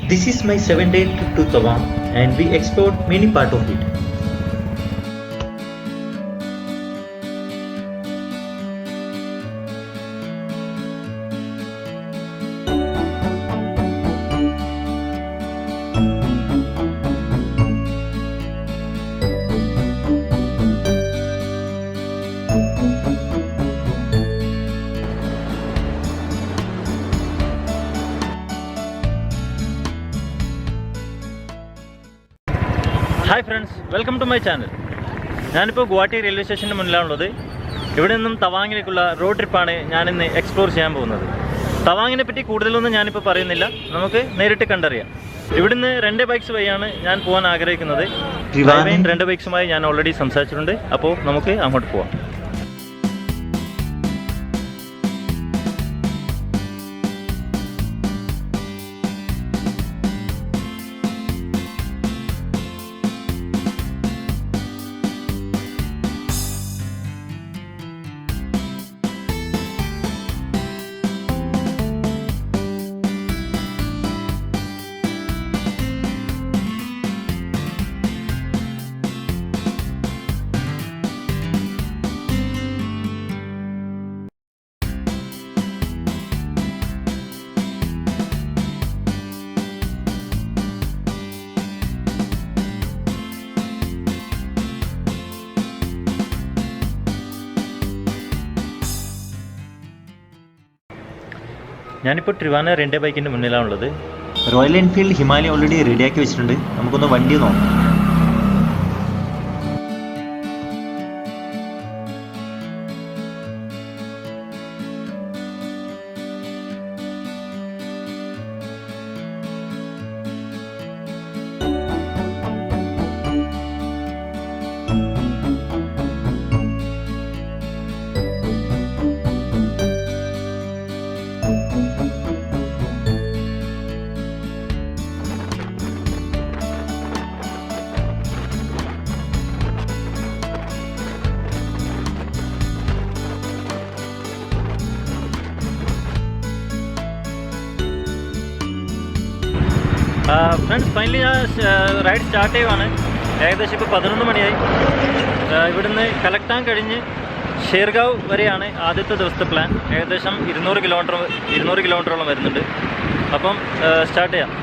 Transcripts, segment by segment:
This is my 7-day trip to Tawang and we explored many part of it. Hi friends, welcome to my channel. ഞാനിപ്പോൾ Guwahati railway സ്റ്റേഷൻ്റെ മുന്നിലാണുള്ളത്. ഇവിടെ നിന്നും തവാങ്ങിലേക്കുള്ള road ട്രിപ്പാണ് ഞാനിന്ന് explore ചെയ്യാൻ പോകുന്നത്. തവാങ്ങിനെ പറ്റി കൂടുതലൊന്നും ഞാനിപ്പോൾ പറയുന്നില്ല, നമുക്ക് നേരിട്ട് കണ്ടറിയാം. ഇവിടുന്ന് 2 ബൈക്സ് വഴിയാണ് ഞാൻ പോകാൻ ആഗ്രഹിക്കുന്നത്. 2 ബൈക്സുമായി ഞാൻ ഓൾറെഡി സംസാരിച്ചിട്ടുണ്ട്. അപ്പോൾ നമുക്ക് അങ്ങോട്ട് പോവാം. ഞാനിപ്പോൾ ട്രിവാന 2 ബൈക്കിൻ്റെ മുന്നിലാണുള്ളത്. റോയൽ എൻഫീൽഡ് ഹിമാലയ ഓൾറെഡി റെഡിയാക്കി വെച്ചിട്ടുണ്ട്. നമുക്കൊന്ന് വണ്ടി നോക്കാം. ഫ്രണ്ട്സ്, ഫൈനലി ഞാൻ റൈഡ് സ്റ്റാർട്ട് ചെയ്യുവാണ്. ഏകദേശം ഇപ്പോൾ 11 മണിയായി. ഇവിടുന്ന് കലക്ടാൻ കഴിഞ്ഞ് ഷേർഗാവ് വരെയാണ് ആദ്യത്തെ ദിവസത്തെ പ്ലാൻ. ഏകദേശം 200 കിലോമീറ്ററോളം വരുന്നുണ്ട്. അപ്പം സ്റ്റാർട്ട് ചെയ്യാം.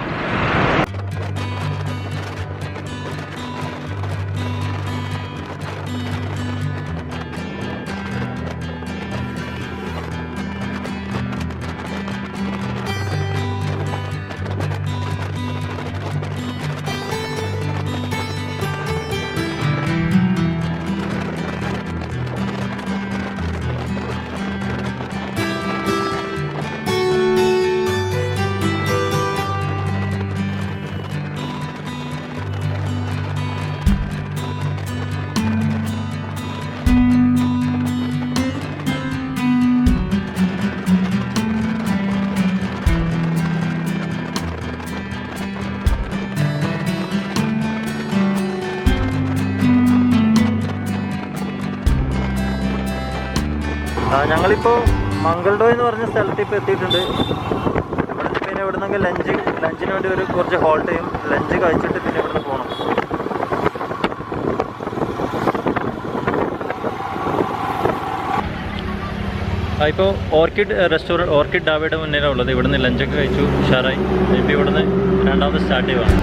ഞങ്ങളിപ്പോൾ മംഗൾഡോ എന്ന് പറഞ്ഞ സ്ഥലത്ത് ഇപ്പോൾ എത്തിയിട്ടുണ്ട്. പിന്നെ ഇവിടെ നിന്നൊക്കെ ലഞ്ചിന് വേണ്ടി കുറച്ച് ഹോൾട്ട് ചെയ്യും. ലഞ്ച് കഴിച്ചിട്ട് പിന്നെ ഇവിടുന്ന് പോകണം. ഇപ്പോൾ ഓർക്കിഡ് ഡാബയുടെ മുന്നിലാണ് ഉള്ളത്. ഇവിടുന്ന് ലഞ്ചൊക്കെ കഴിച്ചു, ഉഷാറായി. ഇപ്പോൾ ഇവിടുന്ന് രണ്ടാമത് സ്റ്റാർട്ട് ചെയ്യുവാണ്.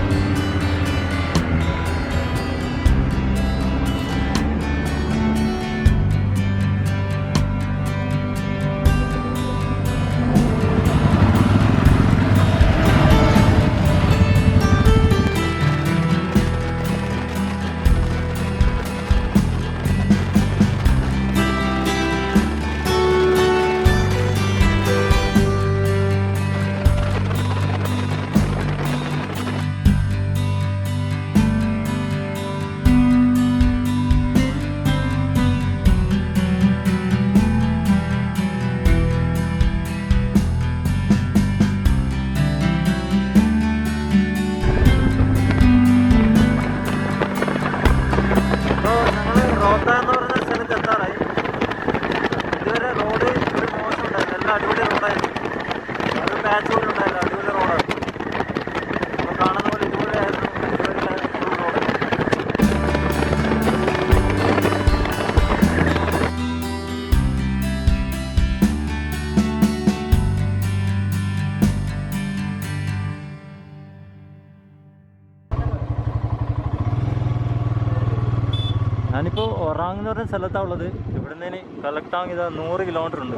ഞാനിപ്പോൾ ഒറാങ് എന്ന് പറഞ്ഞ സ്ഥലത്താണ് ഉള്ളത്. ഇവിടെ നിന്ന് കലക്ടാങ് ഇതാ 100 കിലോമീറ്റർ ഉണ്ട്.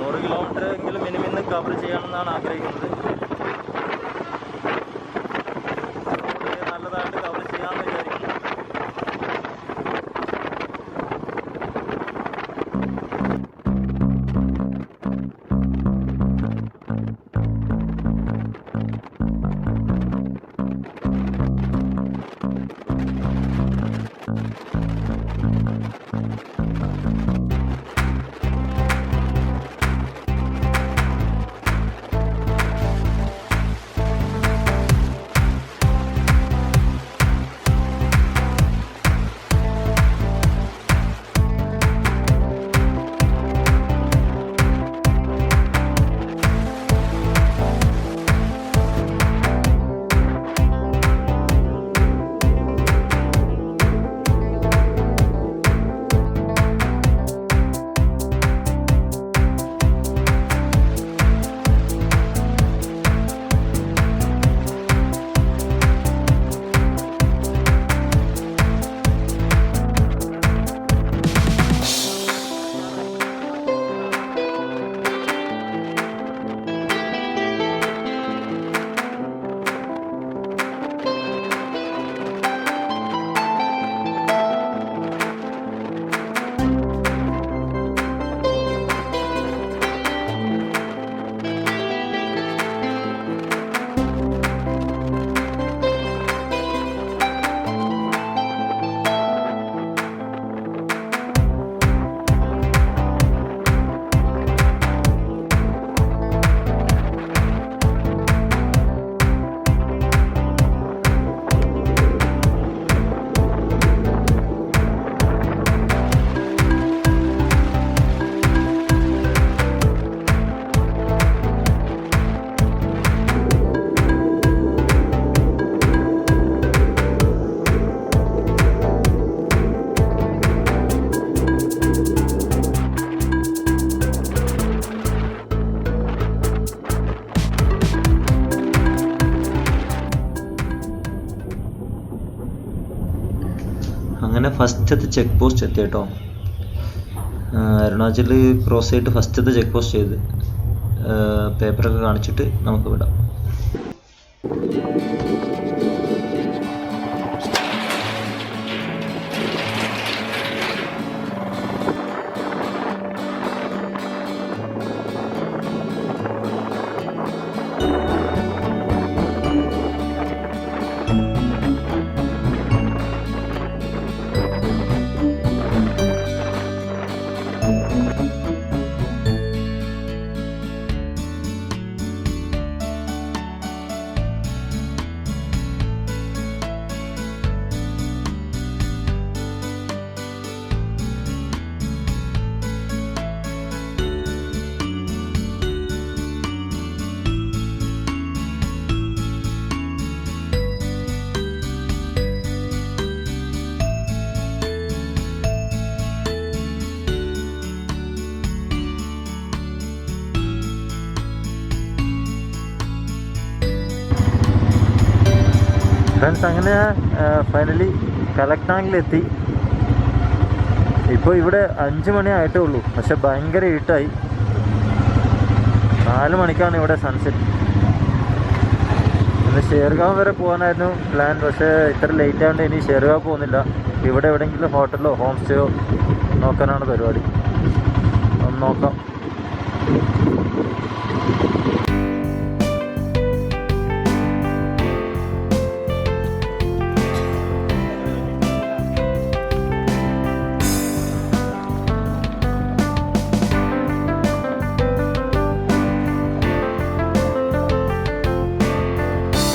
100 കിലോമീറ്റർ എങ്കിലും മിനിമം ഇന്ന് കവർ ചെയ്യണമെന്നാണ് ആഗ്രഹിക്കുന്നത്. നല്ലതായിട്ട് കവർ ചെയ്യാമെന്ന് വിചാരിക്കുന്നു. അങ്ങനെ ഫസ്റ്റത്തെ ചെക്ക് പോസ്റ്റ് എത്തി കേട്ടോ. അരുണാചൽ ക്രോസ് ചെയ്തിട്ട് ഫസ്റ്റത്തെ ചെക്ക് പോസ്റ്റ് ചെയ്ത് പേപ്പറൊക്കെ കാണിച്ചിട്ട് നമുക്ക് വിടാം. ഫ്രണ്ട്സ്, അങ്ങനെ ഫൈനലി കലക്ടാങ്ങിലെത്തി. ഇപ്പോൾ ഇവിടെ 5 മണി ആയിട്ടേ ഉള്ളൂ, പക്ഷെ ഭയങ്കര ഇരുട്ടായി. 4 മണിക്കാണ് ഇവിടെ സൺസെറ്റ്. ഇന്ന് ഷേർഗാവ് വരെ പോകാനായിരുന്നു പ്ലാൻ, പക്ഷേ ഇത്ര ലേറ്റ് ആയതുകൊണ്ട് ഇനി ഷേർഗാവ് പോകുന്നില്ല. ഇവിടെ എവിടെയെങ്കിലും ഹോട്ടലോ ഹോം സ്റ്റേയോ നോക്കാനാണ് പരിപാടി. ഒന്ന് നോക്കാം.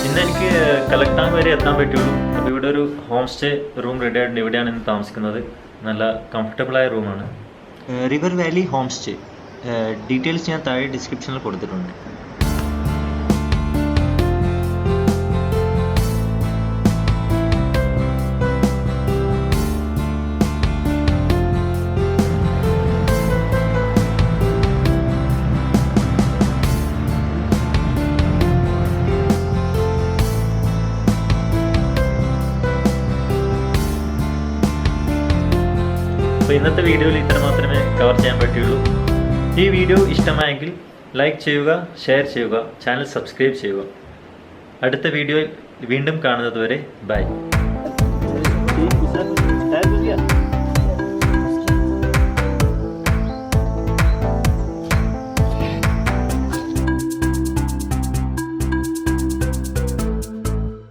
ഇന്ന് എനിക്ക് കലക്ടാങ് വരെ എത്താൻ പറ്റുള്ളൂ. അപ്പോൾ ഇവിടെ ഒരു ഹോം സ്റ്റേ റൂം റെഡി ആയിട്ടുണ്ട്. ഇവിടെയാണ് ഇന്ന് താമസിക്കുന്നത്. നല്ല കംഫർട്ടബിളായ റൂമാണ്. River Valley home stay. Details ഞാൻ താഴെ ഡിസ്ക്രിപ്ഷനിൽ കൊടുത്തിട്ടുണ്ട്. ഇന്നത്തെ വീഡിയോയിൽ ഇത്ര മാത്രമേ കവർ ചെയ്യാൻ പറ്റുള്ളൂ. ഈ വീഡിയോ ഇഷ്ടമായെങ്കിൽ ലൈക്ക് ചെയ്യുക, ഷെയർ ചെയ്യുക, ചാനൽ സബ്സ്ക്രൈബ് ചെയ്യുക. അടുത്ത വീഡിയോയിൽ വീണ്ടും കാണുന്നതുവരെ ബൈ.